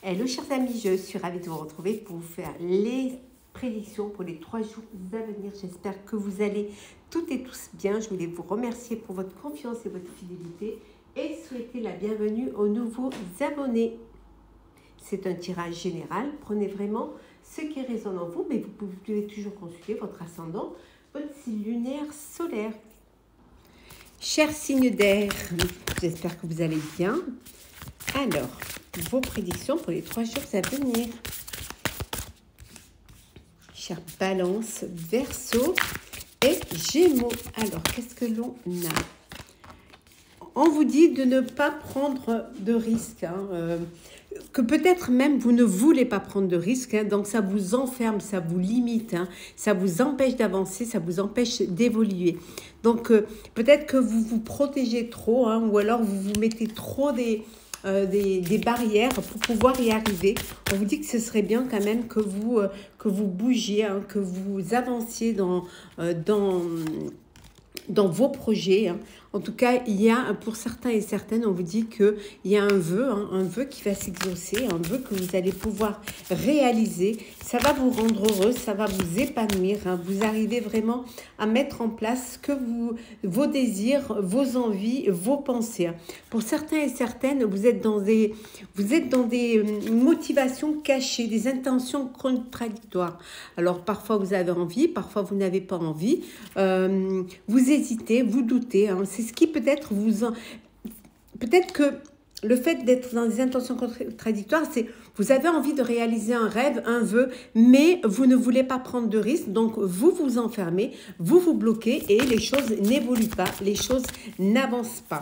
Hello chers amis, je suis ravie de vous retrouver pour vous faire les prédictions pour les 3 jours à venir. J'espère que vous allez toutes et tous bien. Je voulais vous remercier pour votre confiance et votre fidélité et souhaiter la bienvenue aux nouveaux abonnés. C'est un tirage général, prenez vraiment ce qui résonne en vous, mais vous pouvez toujours consulter votre ascendant, votre signe lunaire solaire. Chers signes d'air, j'espère que vous allez bien. Alors, vos prédictions pour les 3 jours à venir. Chère Balance, Verseau et Gémeaux. Alors, qu'est-ce que l'on a? On vous dit de ne pas prendre de risques, que peut-être même vous ne voulez pas prendre de risques, donc ça vous enferme, ça vous limite, ça vous empêche d'avancer, ça vous empêche d'évoluer. Donc, peut-être que vous vous protégez trop, ou alors vous vous mettez trop des barrières pour pouvoir y arriver. On vous dit que ce serait bien quand même que vous bougiez, que vous avanciez dans vos projets. En tout cas, il y a pour certains et certaines, on vous dit qu'il y a un vœu qui va s'exaucer, un vœu que vous allez pouvoir réaliser. Ça va vous rendre heureux, ça va vous épanouir. Vous arrivez vraiment à mettre en place vos désirs, vos envies, vos pensées. Pour certains et certaines, vous êtes dans des motivations cachées, des intentions contradictoires. Alors, parfois, vous avez envie, parfois, vous n'avez pas envie. Vous hésitez, vous doutez. C'est ce qui peut-être peut-être que le fait d'être dans des intentions contradictoires, c'est vous avez envie de réaliser un rêve, un vœu, mais vous ne voulez pas prendre de risques, donc vous vous enfermez, vous vous bloquez et les choses n'évoluent pas, les choses n'avancent pas.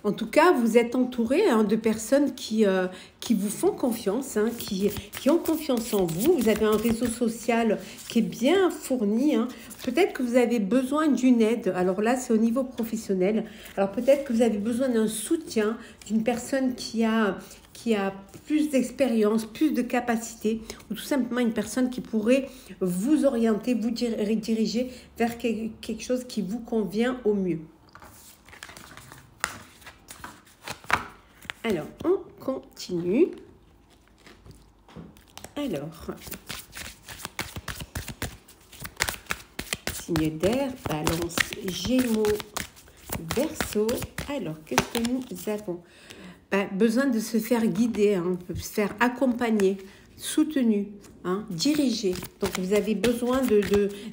En tout cas, vous êtes entouré de personnes qui vous font confiance, qui ont confiance en vous. Vous avez un réseau social qui est bien fourni. Peut-être que vous avez besoin d'une aide. Alors là, c'est au niveau professionnel. Alors peut-être que vous avez besoin d'un soutien, d'une personne qui a plus d'expérience, plus de capacité, ou tout simplement une personne qui pourrait vous orienter, vous diriger vers quelque chose qui vous convient au mieux. Alors, on continue. Alors, signe d'air, Balance, Gémeaux, Verseau. Alors, qu'est-ce que nous avons? Besoin de se faire guider, se faire accompagner, soutenu, dirigé. Donc, vous avez besoin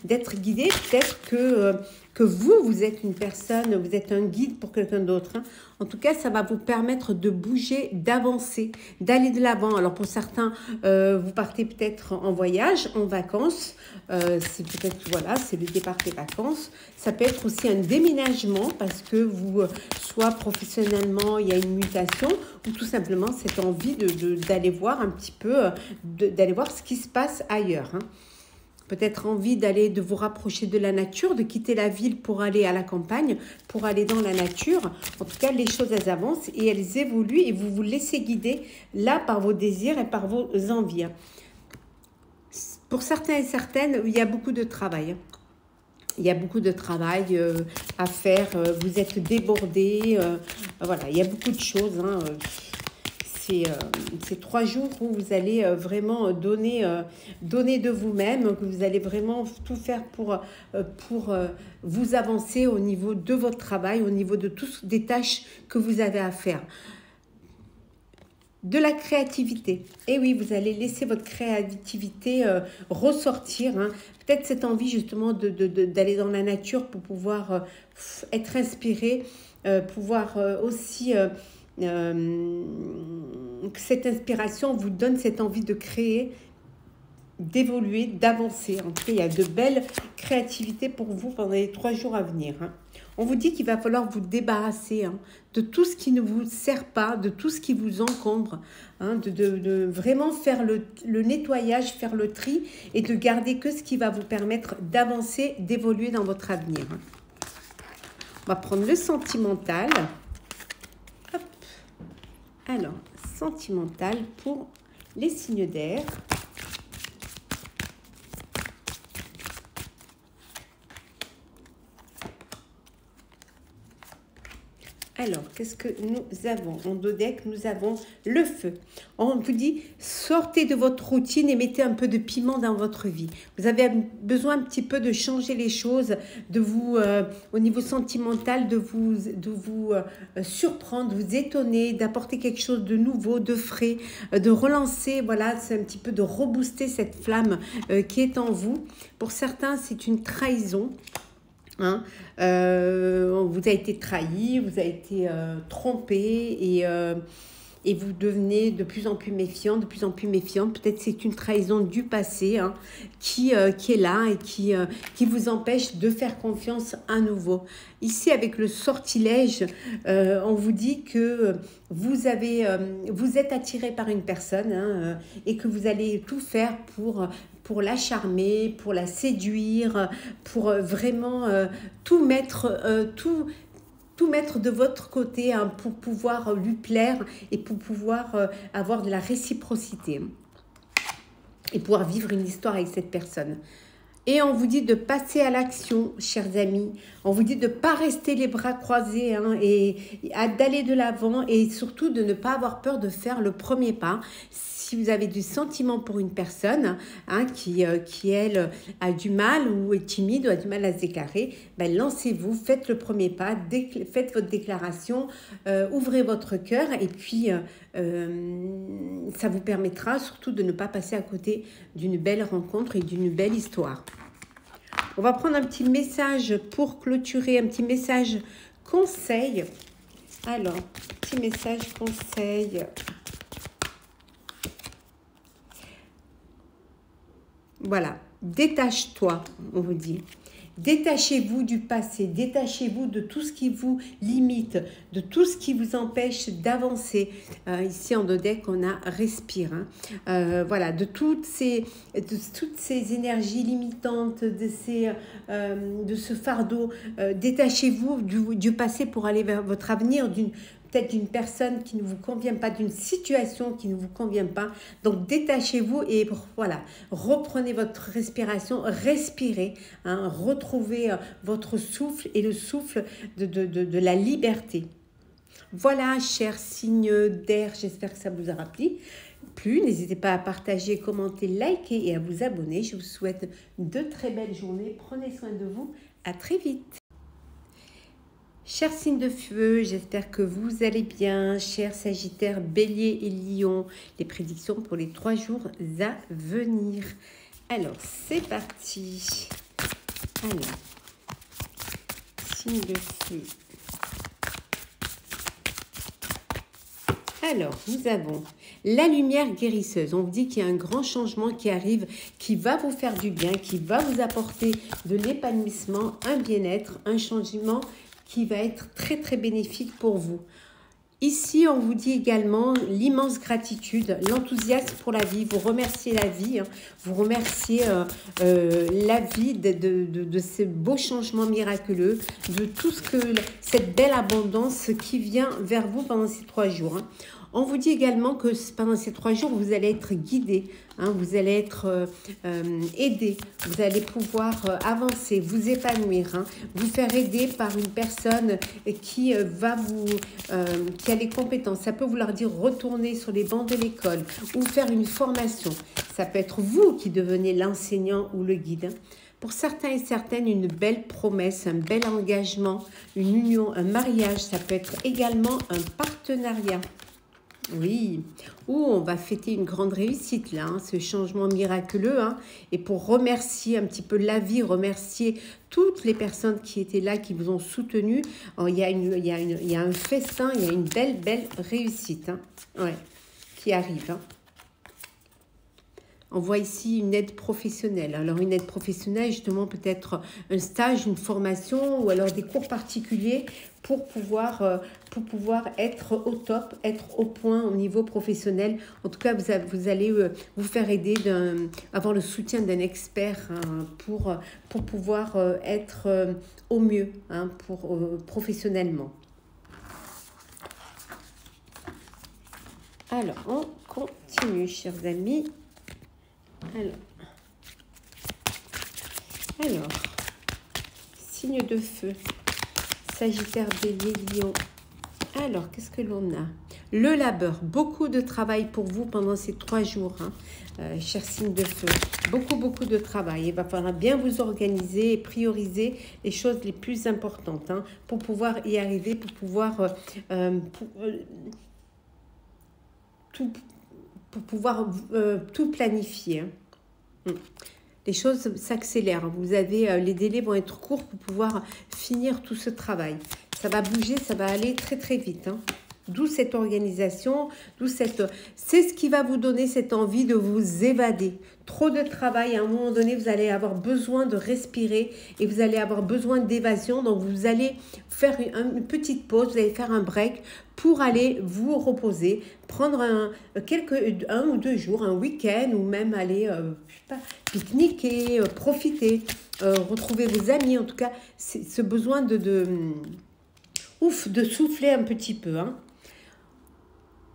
d'être guidé. Peut-être que vous êtes une personne, vous êtes un guide pour quelqu'un d'autre. En tout cas, ça va vous permettre de bouger, d'avancer, d'aller de l'avant. Alors, pour certains, vous partez peut-être en voyage, en vacances. C'est peut-être, voilà, c'est le départ des vacances. Ça peut être aussi un déménagement parce que soit professionnellement, il y a une mutation ou tout simplement cette envie d'aller voir un petit peu, d'aller voir ce qui se passe ailleurs. Peut-être envie de vous rapprocher de la nature, de quitter la ville pour aller à la campagne, pour aller dans la nature. En tout cas, les choses, elles avancent et elles évoluent et vous vous laissez guider là par vos désirs et par vos envies. Pour certains et certaines, il y a beaucoup de travail. Il y a beaucoup de travail à faire. Vous êtes débordés. Voilà, il y a beaucoup de choses. C'est 3 jours où vous allez vraiment donner de vous-même, que vous allez vraiment tout faire pour vous avancer au niveau de votre travail, au niveau de toutes des tâches que vous avez à faire. De la créativité. Et oui, vous allez laisser votre créativité ressortir. Peut-être cette envie justement d'aller dans la nature pour pouvoir être inspiré, pouvoir aussi... que cette inspiration vous donne cette envie de créer, d'évoluer, d'avancer. En tout cas, il y a de belles créativités pour vous pendant les 3 jours à venir. On vous dit qu'il va falloir vous débarrasser de tout ce qui ne vous sert pas, de tout ce qui vous encombre, de vraiment faire le nettoyage, faire le tri et de garder que ce qui va vous permettre d'avancer, d'évoluer dans votre avenir. On va prendre le sentimental. Hop. Alors, sentimental pour les signes d'air. Alors, qu'est-ce que nous avons? En dos deck, nous avons le feu. On vous dit, sortez de votre routine et mettez un peu de piment dans votre vie. Vous avez besoin un petit peu de changer les choses, de vous, au niveau sentimental, de vous surprendre, vous étonner, d'apporter quelque chose de nouveau, de frais, de relancer, voilà, c'est un petit peu de rebooster cette flamme qui est en vous. Pour certains, c'est une trahison. Hein, on vous a été trahi, vous avez été trompé et vous devenez de plus en plus méfiant, de plus en plus méfiante. Peut-être c'est une trahison du passé hein, qui est là et qui vous empêche de faire confiance à nouveau. Ici, avec le sortilège, on vous dit que vous êtes attiré par une personne hein, et que vous allez tout faire pour la charmer, pour la séduire, pour vraiment tout mettre de votre côté hein, pour pouvoir lui plaire et pour pouvoir avoir de la réciprocité et pouvoir vivre une histoire avec cette personne. Et on vous dit de passer à l'action, chers amis. On vous dit de ne pas rester les bras croisés hein, et d'aller de l'avant et surtout de ne pas avoir peur de faire le premier pas. Si vous avez du sentiment pour une personne hein, qui, elle, a du mal ou est timide ou a du mal à se déclarer, ben, lancez-vous, faites le premier pas, faites votre déclaration, ouvrez votre cœur et puis ça vous permettra surtout de ne pas passer à côté d'une belle rencontre et d'une belle histoire. On va prendre un petit message pour clôturer, un petit message conseil. Alors, petit message conseil. Voilà, détache-toi, on vous dit. Détachez-vous du passé, détachez-vous de tout ce qui vous limite, de tout ce qui vous empêche d'avancer. Ici en dos deck, on a respire. Hein. Voilà, de toutes ces énergies limitantes, de ce fardeau. Détachez-vous du passé pour aller vers votre avenir, peut-être d'une personne qui ne vous convient pas, d'une situation qui ne vous convient pas. Donc, détachez-vous et voilà, reprenez votre respiration, respirez, hein, retrouvez votre souffle et le souffle de la liberté. Voilà, chers signes d'air, j'espère que ça vous aura plu. N'hésitez pas à partager, commenter, liker et à vous abonner. Je vous souhaite de très belles journées. Prenez soin de vous. À très vite. Chers signes de feu, j'espère que vous allez bien. Chers Sagittaires, Bélier et Lion, les prédictions pour les 3 jours à venir. Alors, c'est parti. Alors, signes de feu. Alors, nous avons la lumière guérisseuse. On vous dit qu'il y a un grand changement qui arrive, qui va vous faire du bien, qui va vous apporter de l'épanouissement, un bien-être, un changement qui va être très très bénéfique pour vous. Ici, on vous dit également l'immense gratitude, l'enthousiasme pour la vie. Vous remerciez la vie, hein, vous remerciez la vie de ces beaux changements miraculeux, de tout ce que cette belle abondance qui vient vers vous pendant ces 3 jours. Hein. On vous dit également que pendant ces 3 jours, vous allez être guidé, hein, vous allez être aidé, vous allez pouvoir avancer, vous épanouir, hein, vous faire aider par une personne qui qui a les compétences. Ça peut vouloir dire retourner sur les bancs de l'école ou faire une formation. Ça peut être vous qui devenez l'enseignant ou le guide. Hein. Pour certains et certaines, une belle promesse, un bel engagement, une union, un mariage. Ça peut être également un partenariat. Oui, ou on va fêter une grande réussite là, hein, ce changement miraculeux. Hein, et pour remercier un petit peu la vie, remercier toutes les personnes qui étaient là, qui vous ont soutenu, il y a un festin, il y a une belle réussite hein, ouais, qui arrive. Hein. On voit ici une aide professionnelle. Alors, une aide professionnelle, justement, peut-être un stage, une formation ou alors des cours particuliers pour pouvoir être au top, être au point au niveau professionnel. En tout cas, vous allez vous faire aider, avoir le soutien d'un expert hein, pour pouvoir être au mieux hein, professionnellement. Alors, on continue, chers amis. Alors, signe de feu, Sagittaire, Bélier, Lion, Alors, qu'est-ce que l'on a? Le labeur, beaucoup de travail pour vous pendant ces 3 jours, hein, cher signe de feu. Beaucoup de travail. Il va falloir bien vous organiser et prioriser les choses les plus importantes, hein, pour pouvoir y arriver, pour pouvoir tout planifier. Hein. Les choses s'accélèrent. Vous avez, les délais vont être courts pour pouvoir finir tout ce travail. Ça va bouger, ça va aller très vite. Hein. D'où cette organisation, c'est ce qui va vous donner cette envie de vous évader. Trop de travail, à un moment donné, vous allez avoir besoin de respirer et vous allez avoir besoin d'évasion. Donc, vous allez faire une petite pause, vous allez faire un break pour aller vous reposer, prendre un ou 2 jours, un week-end ou même aller, je sais pas, pique-niquer, profiter, retrouver vos amis. En tout cas, c'est ce besoin de souffler un petit peu, hein.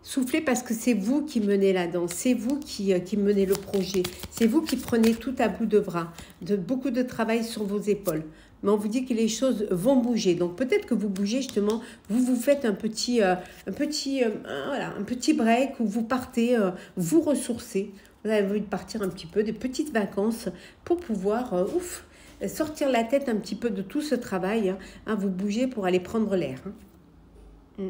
Soufflez parce que c'est vous qui menez la danse, c'est vous qui menez le projet, c'est vous qui prenez tout à bout de bras, beaucoup de travail sur vos épaules. Mais on vous dit que les choses vont bouger. Donc peut-être que vous bougez justement, vous faites un petit break où vous partez, vous ressourcer. Vous avez envie de partir un petit peu, des petites vacances pour pouvoir, sortir la tête un petit peu de tout ce travail. Hein, vous bougez pour aller prendre l'air. Hein.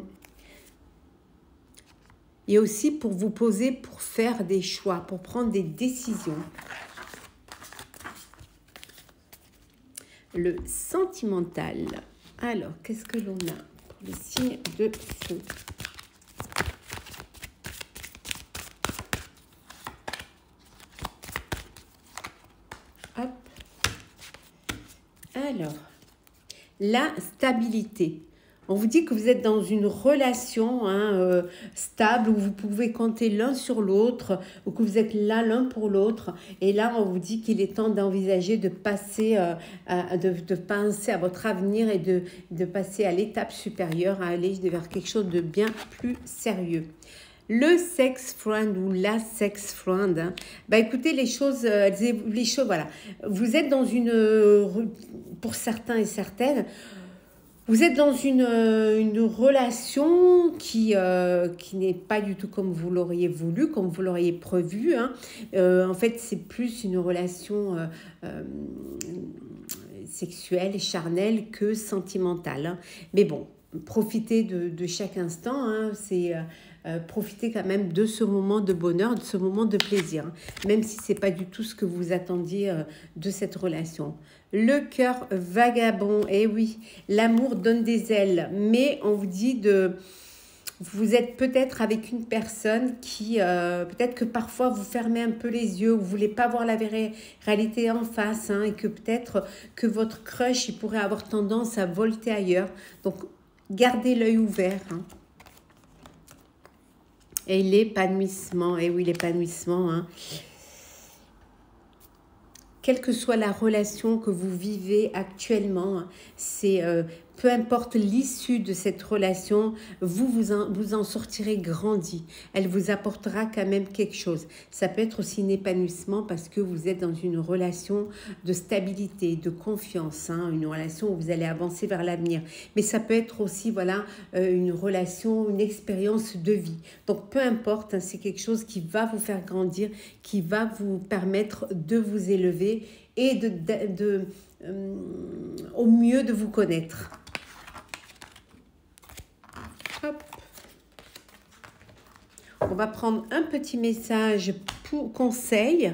Et aussi pour vous poser, pour faire des choix, pour prendre des décisions. Le sentimental. Alors, qu'est-ce que l'on a pour les signes de feu? Hop. Alors, la stabilité. On vous dit que vous êtes dans une relation, hein, stable où vous pouvez compter l'un sur l'autre, ou que vous êtes là l'un pour l'autre. Et là, on vous dit qu'il est temps d'envisager de passer, de penser à votre avenir et de passer à l'étape supérieure, à aller vers quelque chose de bien plus sérieux. Le sex friend ou la sex friend, hein, bah écoutez, les choses, voilà. Vous êtes dans pour certains et certaines, vous êtes dans une relation qui n'est pas du tout comme vous l'auriez voulu, comme vous l'auriez prévu. Hein. En fait, c'est plus une relation sexuelle et charnelle que sentimentale. Hein. Mais bon, profitez de chaque instant. Hein. C'est profitez quand même de ce moment de bonheur, de ce moment de plaisir. Hein. Même si ce n'est pas du tout ce que vous attendiez de cette relation. Le cœur vagabond, eh oui, l'amour donne des ailes, mais on vous dit vous êtes peut-être avec une personne qui, peut-être que parfois vous fermez un peu les yeux, vous ne voulez pas voir la réalité en face, hein, et que peut-être que votre crush, il pourrait avoir tendance à volter ailleurs. Donc, gardez l'œil ouvert. Hein. Et l'épanouissement, eh oui, l'épanouissement, hein. Quelle que soit la relation que vous vivez actuellement, c'est peu importe l'issue de cette relation, vous en sortirez grandi. Elle vous apportera quand même quelque chose. Ça peut être aussi un épanouissement parce que vous êtes dans une relation de stabilité, de confiance, hein, une relation où vous allez avancer vers l'avenir. Mais ça peut être aussi, voilà, une relation, une expérience de vie. Donc peu importe, hein, c'est quelque chose qui va vous faire grandir, qui va vous permettre de vous élever et au mieux de vous connaître. Hop. On va prendre un petit message pour conseil.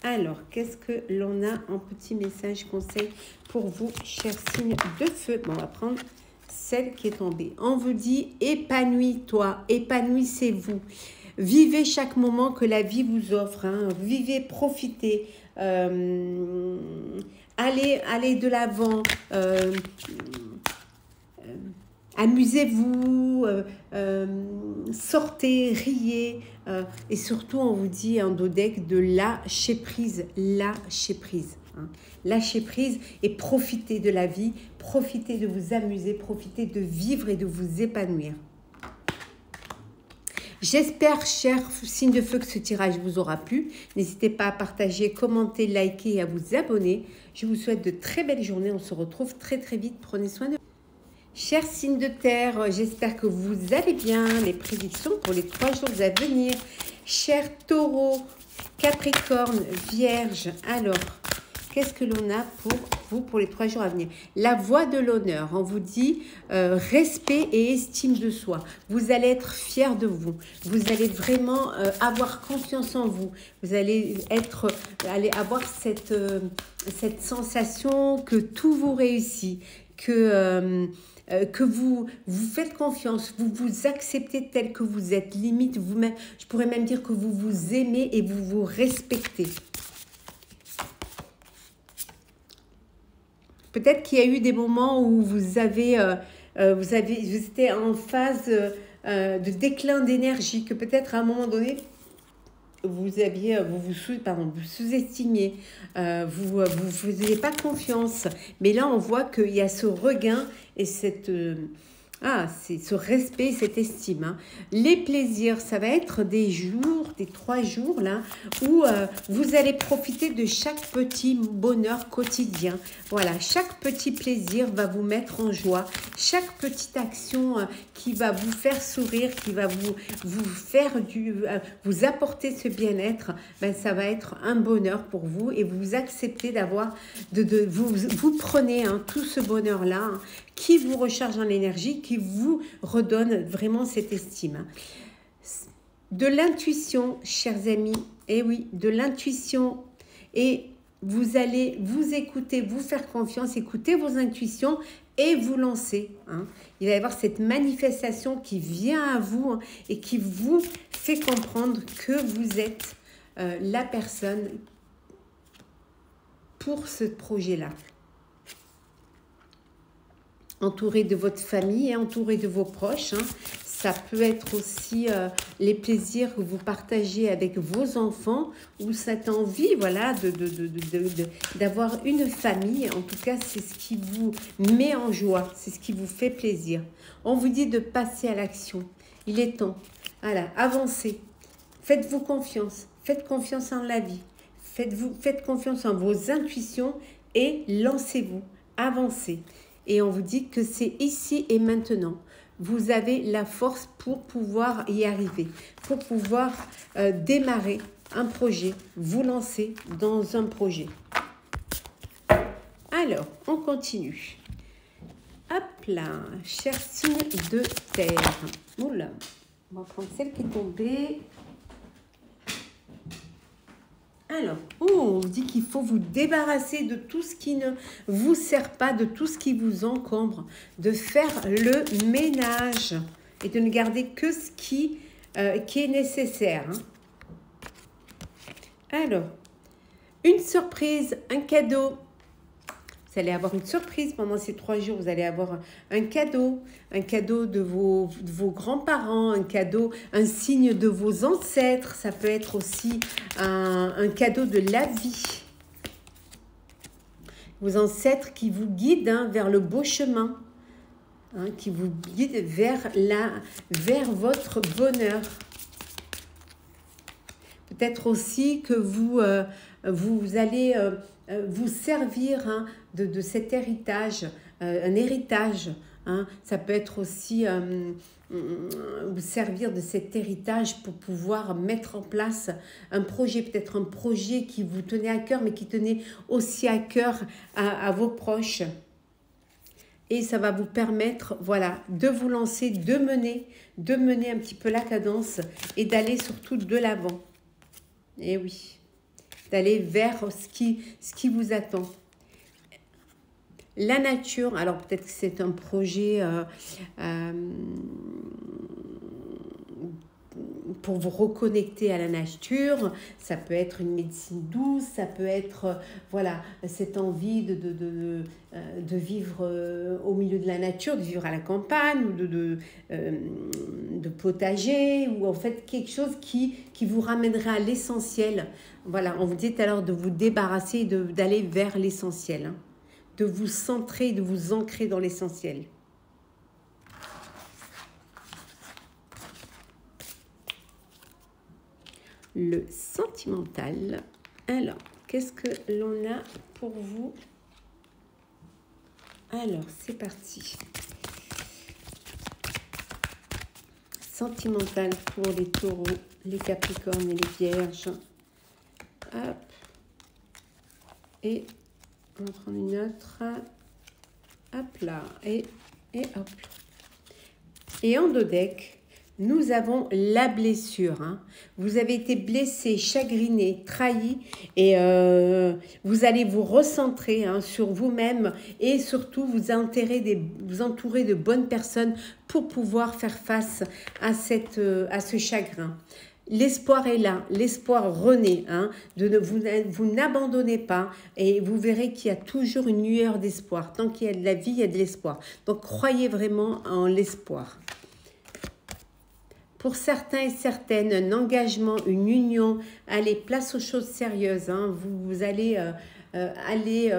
Alors, qu'est-ce que l'on a en petit message conseil pour vous, chers signes de feu? Bon, on va prendre celle qui est tombée. On vous dit, épanouis-toi, épanouissez-vous. Vivez chaque moment que la vie vous offre. Hein. Vivez, profitez. Allez de l'avant. Amusez-vous, sortez, riez, et surtout on vous dit en dodeck de lâcher prise, hein. Lâchez prise et profitez de la vie, profitez de vous amuser, profitez de vivre et de vous épanouir. J'espère, chers signes de feu, que ce tirage vous aura plu. N'hésitez pas à partager, commenter, liker et à vous abonner. Je vous souhaite de très belles journées. On se retrouve très vite. Prenez soin de vous. Chers signes de terre, j'espère que vous allez bien. Les prédictions pour les 3 jours à venir. Chers taureaux, capricorne, vierge. Alors, qu'est-ce que l'on a pour vous pour les 3 jours à venir? La voie de l'honneur. On vous dit respect et estime de soi. Vous allez être fiers de vous. Vous allez vraiment avoir confiance en vous. Vous allez avoir cette sensation que tout vous réussit, que vous faites confiance, vous vous acceptez tel que vous êtes, limite vous-même, je pourrais même dire que vous vous aimez et vous vous respectez. Peut-être qu'il y a eu des moments où vous étiez en phase de déclin d'énergie, que peut-être à un moment donné, vous sous-estimiez, vous faisiez pas confiance. Mais là, on voit qu'il y a ce regain et c'est ce respect, cette estime. Hein. Les plaisirs, ça va être des 3 jours là, où vous allez profiter de chaque petit bonheur quotidien. Voilà, chaque petit plaisir va vous mettre en joie. Chaque petite action qui va vous faire sourire, qui va vous faire vous apporter ce bien-être, ben, ça va être un bonheur pour vous et vous acceptez d'avoir, vous prenez tout ce bonheur-là, hein, qui vous recharge en énergie, qui vous redonne vraiment cette estime. De l'intuition, chers amis, et oui, de l'intuition, et vous allez vous écouter, vous faire confiance, écouter vos intuitions et vous lancer. Hein. Il va y avoir cette manifestation qui vient à vous, hein, et qui vous fait comprendre que vous êtes la personne pour ce projet-là. Entouré de votre famille et entouré de vos proches. Hein. Ça peut être aussi les plaisirs que vous partagez avec vos enfants ou cette envie, voilà, d'avoir une famille. En tout cas, c'est ce qui vous met en joie, c'est ce qui vous fait plaisir. On vous dit de passer à l'action. Il est temps. Voilà, avancez. Faites-vous confiance. Faites confiance en la vie. Faites confiance en vos intuitions et lancez-vous. Avancez. Et on vous dit que c'est ici et maintenant. Vous avez la force pour pouvoir y arriver, pour pouvoir démarrer un projet, vous lancer dans un projet. Alors, on continue. Hop là, chers signes de terre. Oula, on va prendre celle qui est tombée. Alors, on vous dit qu'il faut vous débarrasser de tout ce qui ne vous sert pas, de tout ce qui vous encombre, de faire le ménage et de ne garder que ce qui est nécessaire. Hein. Alors, une surprise, un cadeau. Vous allez avoir une surprise pendant ces 3 jours. Vous allez avoir un cadeau de vos grands-parents, un signe de vos ancêtres. Ça peut être aussi un cadeau de la vie. Vos ancêtres qui vous guident vers le beau chemin, hein, qui vous guident vers votre bonheur. Peut-être aussi que vous allez vous servir, hein, de cet héritage, un héritage. Hein. Ça peut être aussi vous servir de cet héritage pour pouvoir mettre en place un projet, peut-être un projet qui vous tenait à cœur, mais qui tenait aussi à cœur à vos proches. Et ça va vous permettre, voilà, de vous lancer, de mener un petit peu la cadence et d'aller surtout de l'avant. Et oui, d'aller vers ce qui vous attend. La nature, alors peut-être que c'est un projet pour vous reconnecter à la nature, ça peut être une médecine douce, ça peut être voilà, cette envie de vivre au milieu de la nature, de vivre à la campagne, ou de potager, ou en fait quelque chose qui vous ramènera à l'essentiel. Voilà, on vous dit tout à l'heure de vous débarrasser, d'aller vers l'essentiel, hein, de vous centrer, de vous ancrer dans l'essentiel. Le sentimental. Alors, qu'est-ce que l'on a pour vous? Alors, c'est parti. sentimentale pour les taureaux, les capricornes et les vierges. Hop. Et on va prendre une autre. Hop là. Et hop. Et en dos deck, nous avons la blessure. Hein. Vous avez été blessé, chagriné, trahi et vous allez vous recentrer sur vous-même et surtout vous entourer de bonnes personnes pour pouvoir faire face à ce chagrin. L'espoir est là, l'espoir renaît, vous n'abandonnez pas et vous verrez qu'il y a toujours une lueur d'espoir. Tant qu'il y a de la vie, il y a de l'espoir. Donc croyez vraiment en l'espoir. Pour certains et certaines, un engagement, une union, allez, place aux choses sérieuses. Vous allez aller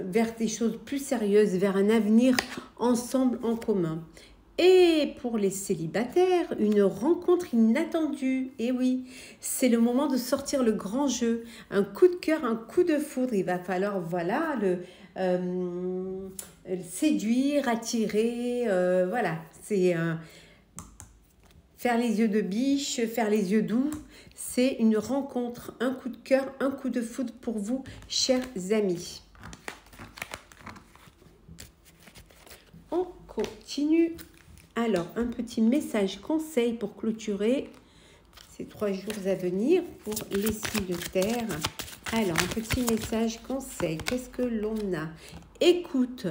vers des choses plus sérieuses, vers un avenir ensemble en commun. Et pour les célibataires, une rencontre inattendue. Et oui, c'est le moment de sortir le grand jeu. Un coup de cœur, un coup de foudre. Il va falloir, voilà, séduire, attirer. Voilà, c'est... faire les yeux de biche, faire les yeux doux, c'est une rencontre, un coup de cœur, un coup de foudre pour vous, chers amis. On continue. Alors, un petit message conseil pour clôturer ces 3 jours à venir pour les signes de terre. Alors, un petit message conseil. Qu'est-ce que l'on a? Écoute.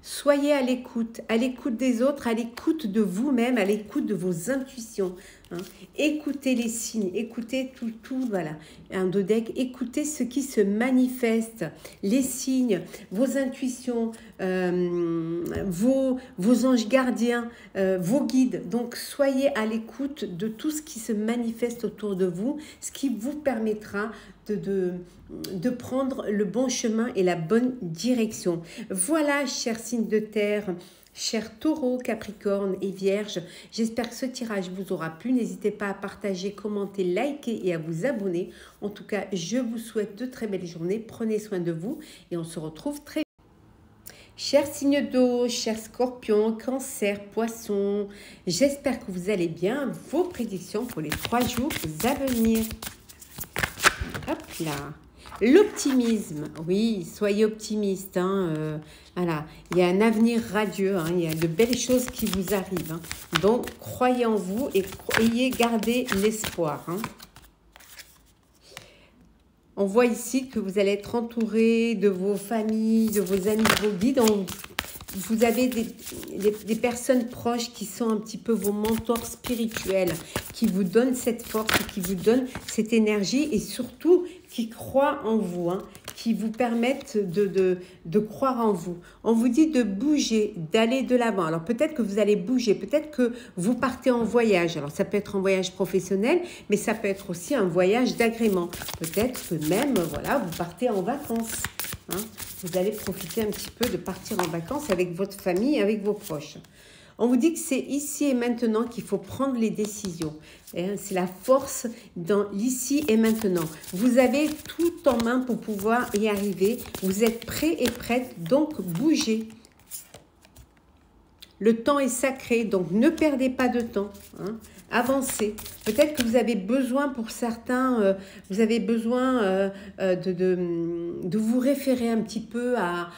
Soyez à l'écoute des autres, à l'écoute de vous-même, à l'écoute de vos intuitions. Écoutez les signes, écoutez tout, voilà. Un dos deck, écoutez ce qui se manifeste, les signes, vos intuitions, vos anges gardiens, vos guides. Donc, soyez à l'écoute de tout ce qui se manifeste autour de vous, ce qui vous permettra de prendre le bon chemin et la bonne direction. Voilà, chers signes de terre, chers taureaux, capricornes et vierges, j'espère que ce tirage vous aura plu. N'hésitez pas à partager, commenter, liker et à vous abonner. En tout cas, je vous souhaite de très belles journées. Prenez soin de vous et on se retrouve très vite. Chers signes d'eau, chers scorpions, cancer, poissons, j'espère que vous allez bien. Vos prédictions pour les 3 jours à venir. Hop là. L'optimisme, oui, soyez optimiste. Voilà, il y a un avenir radieux, il y a de belles choses qui vous arrivent. Donc, croyez en vous et gardez l'espoir. On voit ici que vous allez être entouré de vos familles, de vos amis, de vos guides. Vous avez des personnes proches qui sont un petit peu vos mentors spirituels, qui vous donnent cette force, qui vous donnent cette énergie et surtout qui croient en vous, qui vous permettent de croire en vous. On vous dit de bouger, d'aller de l'avant. Alors peut-être que vous allez bouger, peut-être que vous partez en voyage. Alors ça peut être un voyage professionnel, mais ça peut être aussi un voyage d'agrément. Peut-être que même, voilà, vous partez en vacances. Vous allez profiter un petit peu de partir en vacances avec votre famille, avec vos proches. On vous dit que c'est ici et maintenant qu'il faut prendre les décisions. C'est la force dans l'ici et maintenant. Vous avez tout en main pour pouvoir y arriver. Vous êtes prêts et prêtes, donc bougez. Le temps est sacré, donc ne perdez pas de temps. Avancez. Peut-être que vous avez besoin, pour certains, vous avez besoin de vous référer un petit peu à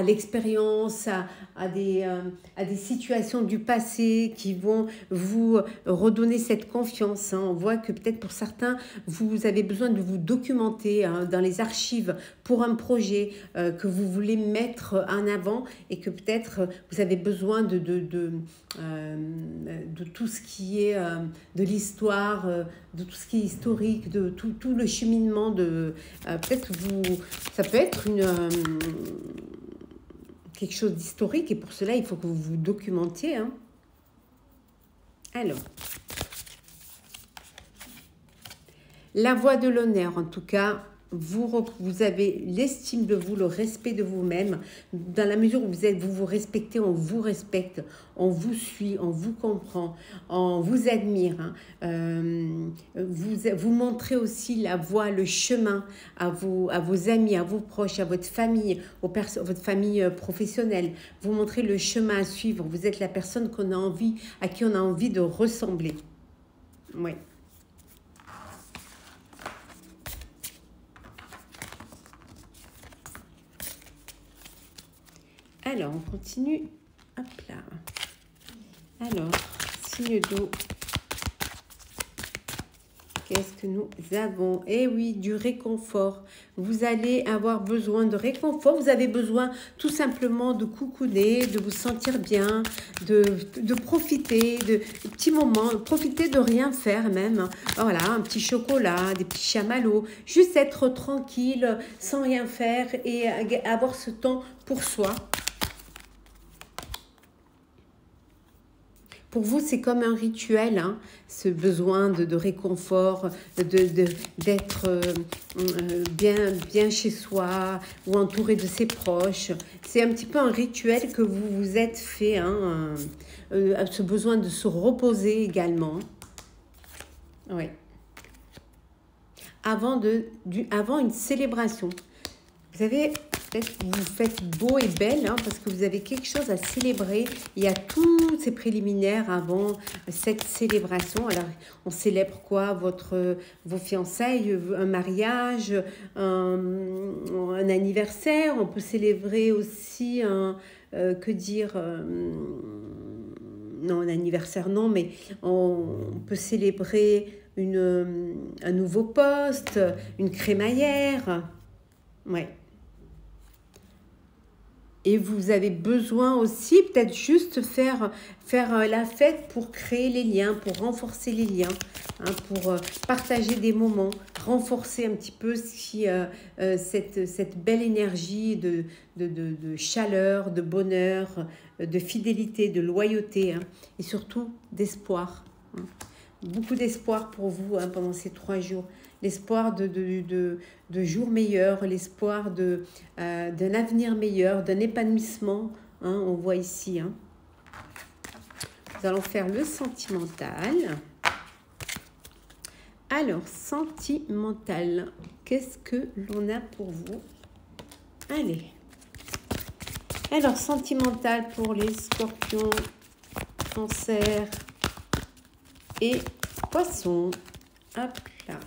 l'expérience, à des situations du passé qui vont vous redonner cette confiance. On voit que peut-être pour certains, vous avez besoin de vous documenter dans les archives pour un projet que vous voulez mettre en avant et que peut-être vous avez besoin de tout ce qui est de l'histoire, de tout ce qui est historique, de tout le cheminement de... peut-être que ça peut être quelque chose d'historique et pour cela, il faut que vous vous documentiez. Alors, la voie de l'honneur, en tout cas, vous avez l'estime de vous, le respect de vous-même. Dans la mesure où vous vous respectez, on vous respecte, on vous suit, on vous comprend, on vous admire. Hein. Vous montrez aussi la voie, le chemin à vos amis, à vos proches, à votre famille, votre famille professionnelle. Vous montrez le chemin à suivre. Vous êtes la personne à qui on a envie de ressembler. Oui. Alors, on continue. Hop là. Alors, signe d'eau. Qu'est-ce que nous avons? Eh oui, du réconfort. Vous allez avoir besoin de réconfort. Vous avez besoin tout simplement de coucouner, de vous sentir bien, de profiter de petits moments, profiter de rien faire même. Voilà, un petit chocolat, des petits chamallows. Juste être tranquille, sans rien faire et avoir ce temps pour soi. Pour vous, c'est comme un rituel, hein, ce besoin de réconfort, d'être bien chez soi ou entouré de ses proches. C'est un petit peu un rituel que vous vous êtes fait, hein, ce besoin de se reposer également. Oui. Avant une célébration. Vous savez, peut-être que vous faites beau et belle, hein, parce que vous avez quelque chose à célébrer. Il y a tous ces préliminaires avant cette célébration. Alors, on célèbre quoi? Vos fiançailles, un mariage, un anniversaire. On peut célébrer aussi non, un anniversaire, non, mais on peut célébrer un nouveau poste, une crémaillère. Ouais. Et vous avez besoin aussi, peut-être juste faire la fête pour créer les liens, pour renforcer les liens, hein, pour partager des moments, renforcer un petit peu cette belle énergie de chaleur, de bonheur, de fidélité, de loyauté, hein, et surtout d'espoir. Hein. Beaucoup d'espoir pour vous, hein, pendant ces 3 jours. L'espoir de jours meilleurs, l'espoir d'un avenir meilleur, d'un épanouissement, hein, on voit ici. Hein. Nous allons faire le sentimental. Alors, sentimental, qu'est-ce que l'on a pour vous? Allez. Alors, sentimental pour les scorpions, cancer et poissons. Hop là.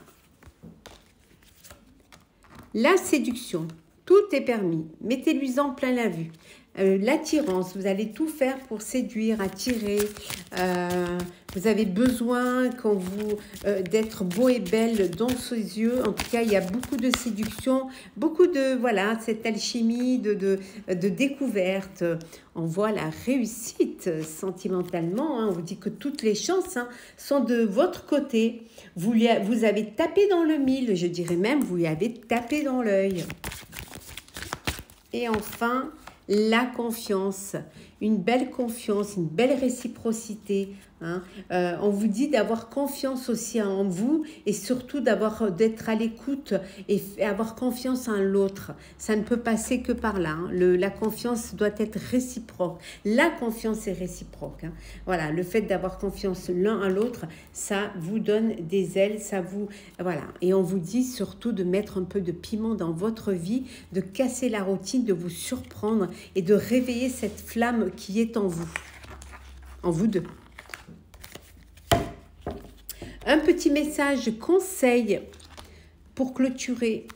La séduction, tout est permis. Mettez-lui-en plein la vue. L'attirance, vous allez tout faire pour séduire, attirer. Vous avez besoin d'être beau et belle dans ses yeux. En tout cas, il y a beaucoup de séduction, beaucoup de, voilà, cette alchimie de découverte. On voit la réussite sentimentalement. Hein. On vous dit que toutes les chances, hein, sont de votre côté. Vous avez tapé dans le mille, je dirais même, vous lui avez tapé dans l'œil. Et enfin, la confiance, une belle réciprocité. Hein. On vous dit d'avoir confiance aussi en vous et surtout d'être à l'écoute et avoir confiance en l'autre. Ça ne peut passer que par là. Hein. La confiance doit être réciproque. La confiance est réciproque. Hein. Voilà, le fait d'avoir confiance l'un à l'autre, ça vous donne des ailes, voilà. Et on vous dit surtout de mettre un peu de piment dans votre vie, de casser la routine, de vous surprendre et de réveiller cette flamme qui est en vous deux. Un petit message conseil pour clôturer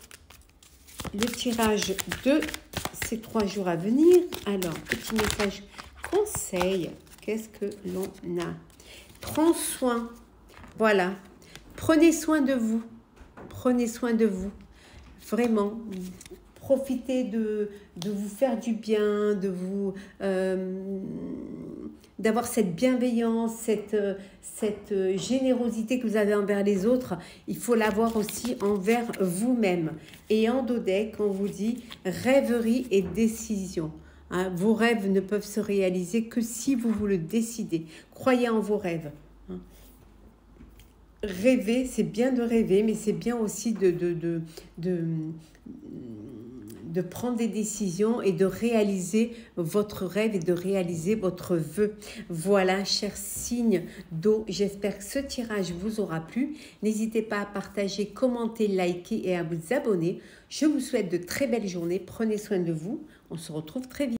le tirage de ces 3 jours à venir. Alors, petit message conseil, qu'est-ce que l'on a? Prends soin, voilà, prenez soin de vous, vraiment. Profitez de vous faire du bien, d'avoir cette bienveillance, cette générosité que vous avez envers les autres. Il faut l'avoir aussi envers vous-même. Et en dodec, on vous dit rêverie et décision. Hein, vos rêves ne peuvent se réaliser que si vous le décidez. Croyez en vos rêves. Hein. rêver, c'est bien de rêver, mais c'est bien aussi de prendre des décisions et de réaliser votre rêve et de réaliser votre vœu. Voilà, chers signes d'eau, j'espère que ce tirage vous aura plu. N'hésitez pas à partager, commenter, liker et à vous abonner. Je vous souhaite de très belles journées. Prenez soin de vous. On se retrouve très vite.